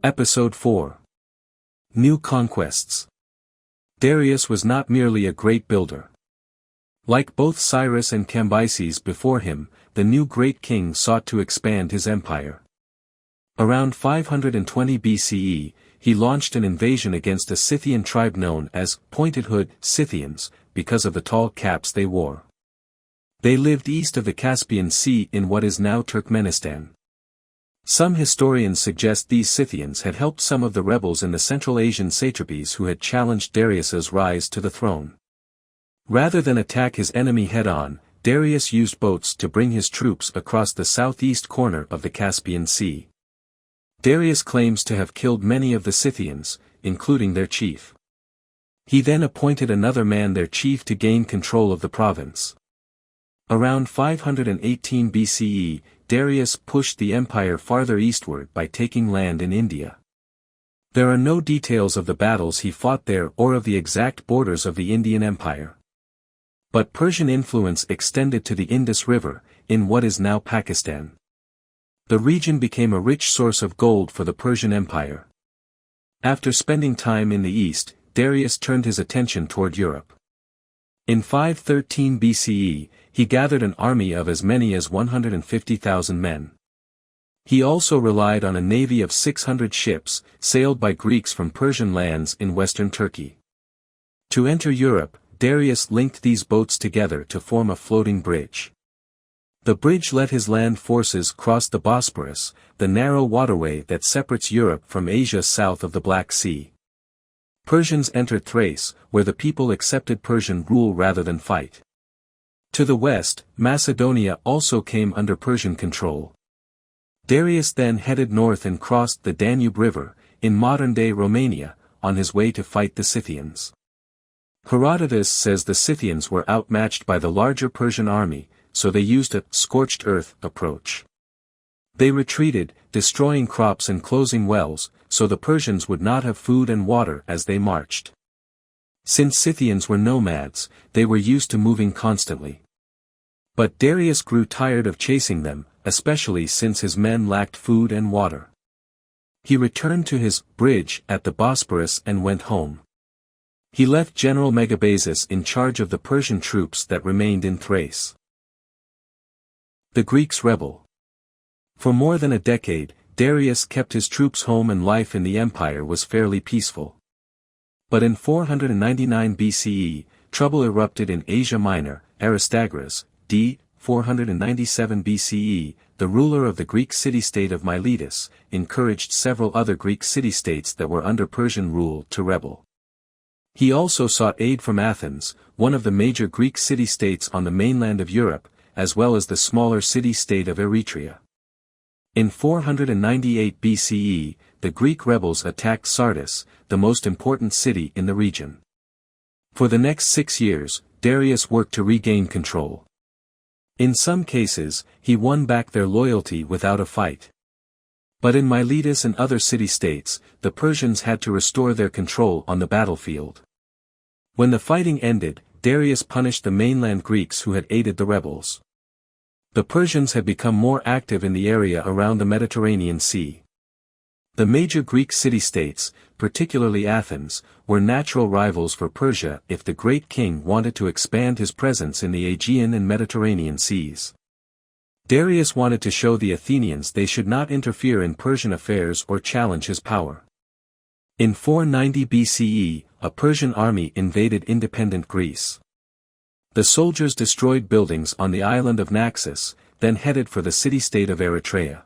Episode 4. New Conquests. Darius was not merely a great builder. Like both Cyrus and Cambyses before him, the new great king sought to expand his empire. Around 520 BCE, he launched an invasion against a Scythian tribe known as pointed-hood Scythians, because of the tall caps they wore. They lived east of the Caspian Sea in what is now Turkmenistan. Some historians suggest these Scythians had helped some of the rebels in the Central Asian satrapies who had challenged Darius's rise to the throne. Rather than attack his enemy head-on, Darius used boats to bring his troops across the southeast corner of the Caspian Sea. Darius claims to have killed many of the Scythians, including their chief. He then appointed another man their chief to gain control of the province. Around 518 BCE, Darius pushed the empire farther eastward by taking land in India. There are no details of the battles he fought there or of the exact borders of the Indian Empire. But Persian influence extended to the Indus River, in what is now Pakistan. The region became a rich source of gold for the Persian Empire. After spending time in the east, Darius turned his attention toward Europe. In 513 BCE, he gathered an army of as many as 150,000 men. He also relied on a navy of 600 ships, sailed by Greeks from Persian lands in western Turkey. To enter Europe, Darius linked these boats together to form a floating bridge. The bridge let his land forces cross the Bosporus, the narrow waterway that separates Europe from Asia south of the Black Sea. Persians entered Thrace, where the people accepted Persian rule rather than fight. To the west, Macedonia also came under Persian control. Darius then headed north and crossed the Danube River, in modern-day Romania, on his way to fight the Scythians. Herodotus says the Scythians were outmatched by the larger Persian army, so they used a scorched earth approach. They retreated, destroying crops and closing wells, so the Persians would not have food and water as they marched. Since Scythians were nomads, they were used to moving constantly. But Darius grew tired of chasing them, especially since his men lacked food and water. He returned to his bridge at the Bosporus and went home. He left General Megabazus in charge of the Persian troops that remained in Thrace. The Greeks rebel. For more than a decade, Darius kept his troops home and life in the empire was fairly peaceful. But in 499 BCE, trouble erupted in Asia Minor. Aristagoras, d. 497 BCE, the ruler of the Greek city-state of Miletus, encouraged several other Greek city-states that were under Persian rule to rebel. He also sought aid from Athens, one of the major Greek city-states on the mainland of Europe, as well as the smaller city-state of Eretria. In 498 BCE, the Greek rebels attacked Sardis, the most important city in the region. For the next 6 years, Darius worked to regain control. In some cases, he won back their loyalty without a fight. But in Miletus and other city-states, the Persians had to restore their control on the battlefield. When the fighting ended, Darius punished the mainland Greeks who had aided the rebels. The Persians had become more active in the area around the Mediterranean Sea. The major Greek city-states, particularly Athens, were natural rivals for Persia if the great king wanted to expand his presence in the Aegean and Mediterranean seas. Darius wanted to show the Athenians they should not interfere in Persian affairs or challenge his power. In 490 BCE, a Persian army invaded independent Greece. The soldiers destroyed buildings on the island of Naxos, then headed for the city-state of Eretria.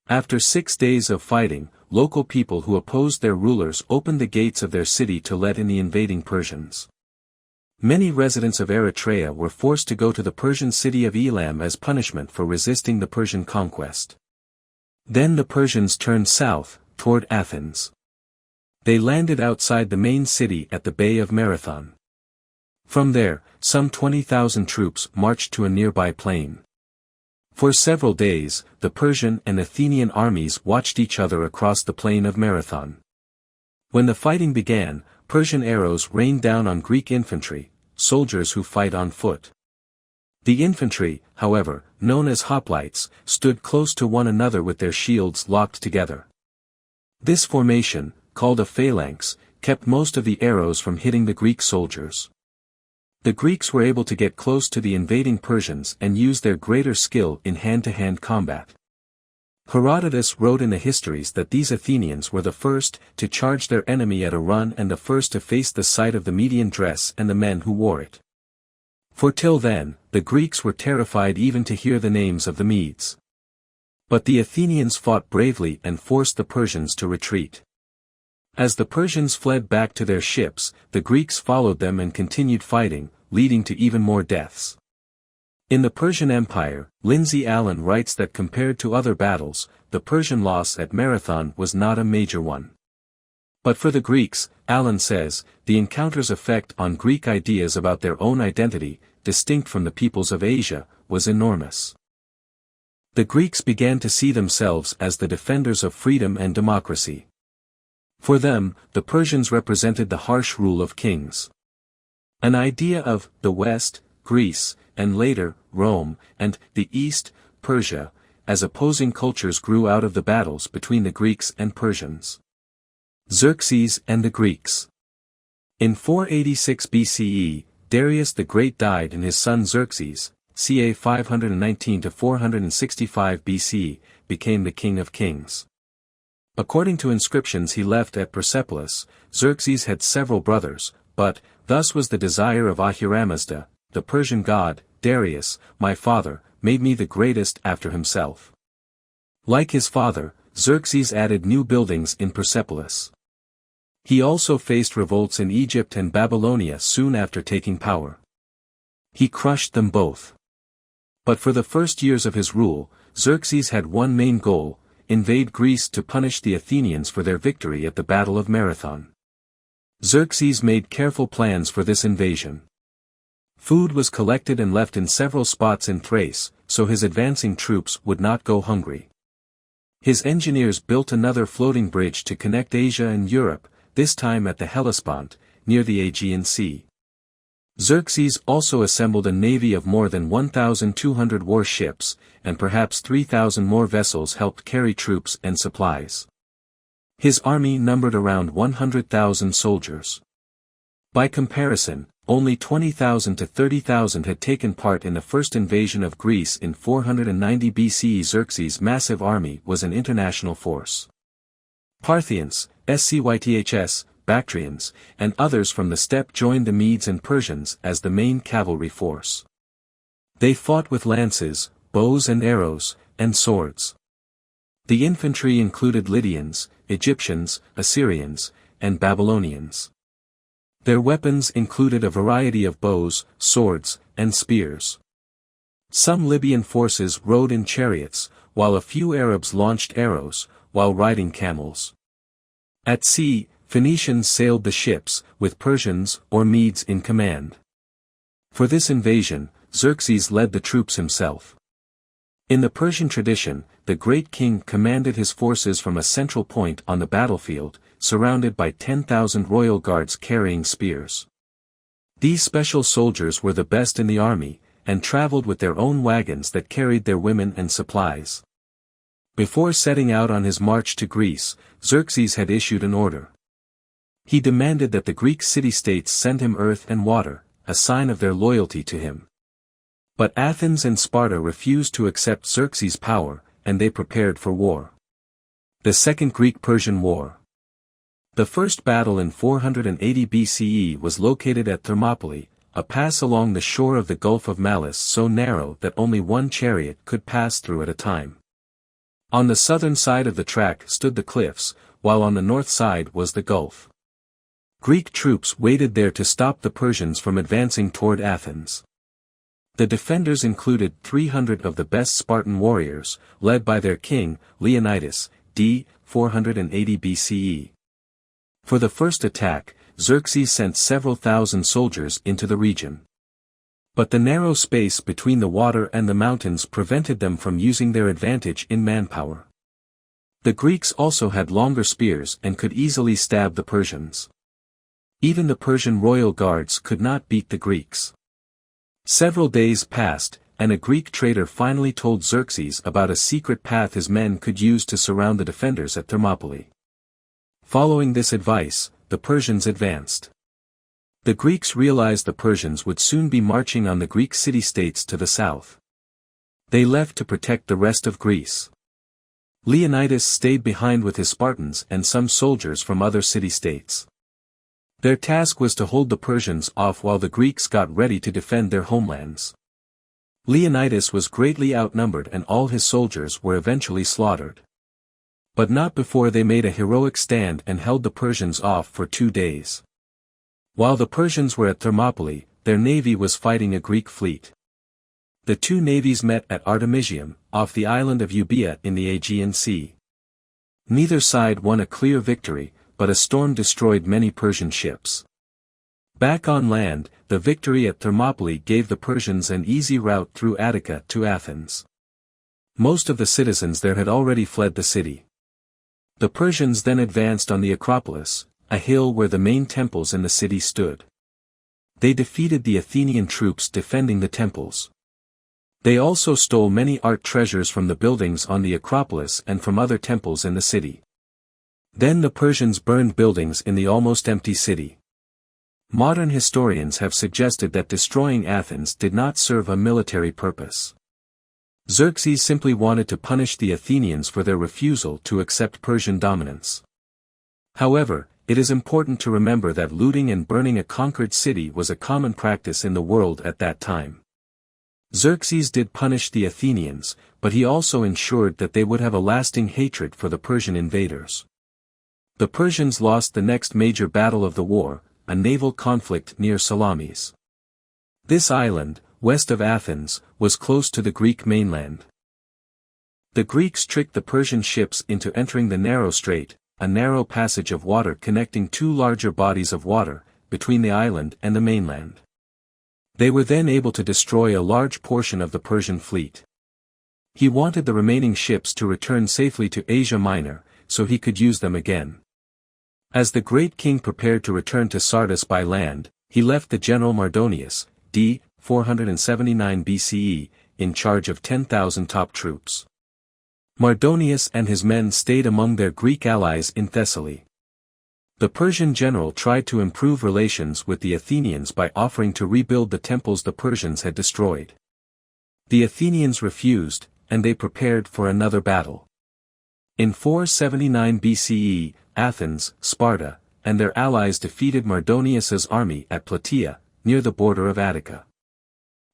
After 6 days of fighting, local people who opposed their rulers opened the gates of their city to let in the invading Persians. Many residents of Eretria were forced to go to the Persian city of Elam as punishment for resisting the Persian conquest. Then the Persians turned south, toward Athens. They landed outside the main city at the Bay of Marathon. From there, some 20,000 troops marched to a nearby plain. For several days, the Persian and Athenian armies watched each other across the plain of Marathon. When the fighting began, Persian arrows rained down on Greek infantry, soldiers who fight on foot. The infantry, however, known as hoplites, stood close to one another with their shields locked together. This formation, called a phalanx, kept most of the arrows from hitting the Greek soldiers. The Greeks were able to get close to the invading Persians and use their greater skill in hand-to-hand combat. Herodotus wrote in the histories that these Athenians were the first to charge their enemy at a run and the first to face the sight of the Median dress and the men who wore it. For till then, the Greeks were terrified even to hear the names of the Medes. But the Athenians fought bravely and forced the Persians to retreat. As the Persians fled back to their ships, the Greeks followed them and continued fighting, leading to even more deaths. In the Persian Empire, Lindsay Allen writes that compared to other battles, the Persian loss at Marathon was not a major one. But for the Greeks, Allen says, the encounter's effect on Greek ideas about their own identity, distinct from the peoples of Asia, was enormous. The Greeks began to see themselves as the defenders of freedom and democracy. For them, the Persians represented the harsh rule of kings. An idea of the West, Greece, and later, Rome, and the East, Persia, as opposing cultures grew out of the battles between the Greeks and Persians. Xerxes and the Greeks. In 486 BCE, Darius the Great died and his son Xerxes, ca 519 to 465 BC, became the king of kings. According to inscriptions he left at Persepolis, Xerxes had several brothers, but, thus was the desire of Ahura-Mazda, the Persian god, Darius, my father, made me the greatest after himself. Like his father, Xerxes added new buildings in Persepolis. He also faced revolts in Egypt and Babylonia soon after taking power. He crushed them both. But for the first years of his rule, Xerxes had one main goal: invade Greece to punish the Athenians for their victory at the Battle of Marathon. Xerxes made careful plans for this invasion. Food was collected and left in several spots in Thrace, so his advancing troops would not go hungry. His engineers built another floating bridge to connect Asia and Europe, this time at the Hellespont, near the Aegean Sea. Xerxes also assembled a navy of more than 1,200 warships, and perhaps 3,000 more vessels helped carry troops and supplies. His army numbered around 100,000 soldiers. By comparison, only 20,000 to 30,000 had taken part in the first invasion of Greece in 490 BCE. Xerxes' massive army was an international force. Parthians, Scyths, Bactrians, and others from the steppe joined the Medes and Persians as the main cavalry force. They fought with lances, bows and arrows, and swords. The infantry included Lydians, Egyptians, Assyrians, and Babylonians. Their weapons included a variety of bows, swords, and spears. Some Libyan forces rode in chariots, while a few Arabs launched arrows, while riding camels. At sea, Phoenicians sailed the ships, with Persians or Medes in command. For this invasion, Xerxes led the troops himself. In the Persian tradition, the great king commanded his forces from a central point on the battlefield, surrounded by 10,000 royal guards carrying spears. These special soldiers were the best in the army, and traveled with their own wagons that carried their women and supplies. Before setting out on his march to Greece, Xerxes had issued an order. He demanded that the Greek city-states send him earth and water, a sign of their loyalty to him. But Athens and Sparta refused to accept Xerxes' power, and they prepared for war. The Second Greek-Persian War. The first battle in 480 BCE was located at Thermopylae, a pass along the shore of the Gulf of Malis so narrow that only one chariot could pass through at a time. On the southern side of the track stood the cliffs, while on the north side was the gulf. Greek troops waited there to stop the Persians from advancing toward Athens. The defenders included 300 of the best Spartan warriors, led by their king, Leonidas, d. 480 BCE. For the first attack, Xerxes sent several thousand soldiers into the region. But the narrow space between the water and the mountains prevented them from using their advantage in manpower. The Greeks also had longer spears and could easily stab the Persians. Even the Persian royal guards could not beat the Greeks. Several days passed, and a Greek trader finally told Xerxes about a secret path his men could use to surround the defenders at Thermopylae. Following this advice, the Persians advanced. The Greeks realized the Persians would soon be marching on the Greek city-states to the south. They left to protect the rest of Greece. Leonidas stayed behind with his Spartans and some soldiers from other city-states. Their task was to hold the Persians off while the Greeks got ready to defend their homelands. Leonidas was greatly outnumbered and all his soldiers were eventually slaughtered. But not before they made a heroic stand and held the Persians off for 2 days. While the Persians were at Thermopylae, their navy was fighting a Greek fleet. The two navies met at Artemisium, off the island of Euboea in the Aegean Sea. Neither side won a clear victory, but a storm destroyed many Persian ships. Back on land, the victory at Thermopylae gave the Persians an easy route through Attica to Athens. Most of the citizens there had already fled the city. The Persians then advanced on the Acropolis, a hill where the main temples in the city stood. They defeated the Athenian troops defending the temples. They also stole many art treasures from the buildings on the Acropolis and from other temples in the city. Then the Persians burned buildings in the almost empty city. Modern historians have suggested that destroying Athens did not serve a military purpose. Xerxes simply wanted to punish the Athenians for their refusal to accept Persian dominance. However, it is important to remember that looting and burning a conquered city was a common practice in the world at that time. Xerxes did punish the Athenians, but he also ensured that they would have a lasting hatred for the Persian invaders. The Persians lost the next major battle of the war, a naval conflict near Salamis. This island, west of Athens, was close to the Greek mainland. The Greeks tricked the Persian ships into entering the narrow strait, a narrow passage of water connecting two larger bodies of water, between the island and the mainland. They were then able to destroy a large portion of the Persian fleet. He wanted the remaining ships to return safely to Asia Minor, so he could use them again. As the great king prepared to return to Sardis by land, he left the general Mardonius, d. 479 BCE, in charge of 10,000 top troops. Mardonius and his men stayed among their Greek allies in Thessaly. The Persian general tried to improve relations with the Athenians by offering to rebuild the temples the Persians had destroyed. The Athenians refused, and they prepared for another battle. In 479 BCE, Athens, Sparta, and their allies defeated Mardonius's army at Plataea, near the border of Attica.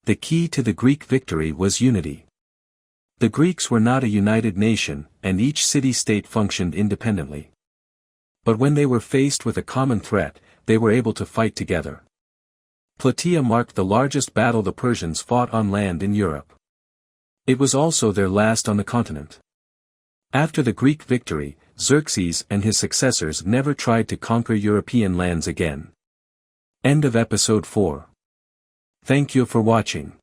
The key to the Greek victory was unity. The Greeks were not a united nation, and each city-state functioned independently. But when they were faced with a common threat, they were able to fight together. Plataea marked the largest battle the Persians fought on land in Europe. It was also their last on the continent. After the Greek victory, Xerxes and his successors never tried to conquer European lands again. End of episode 4. Thank you for watching.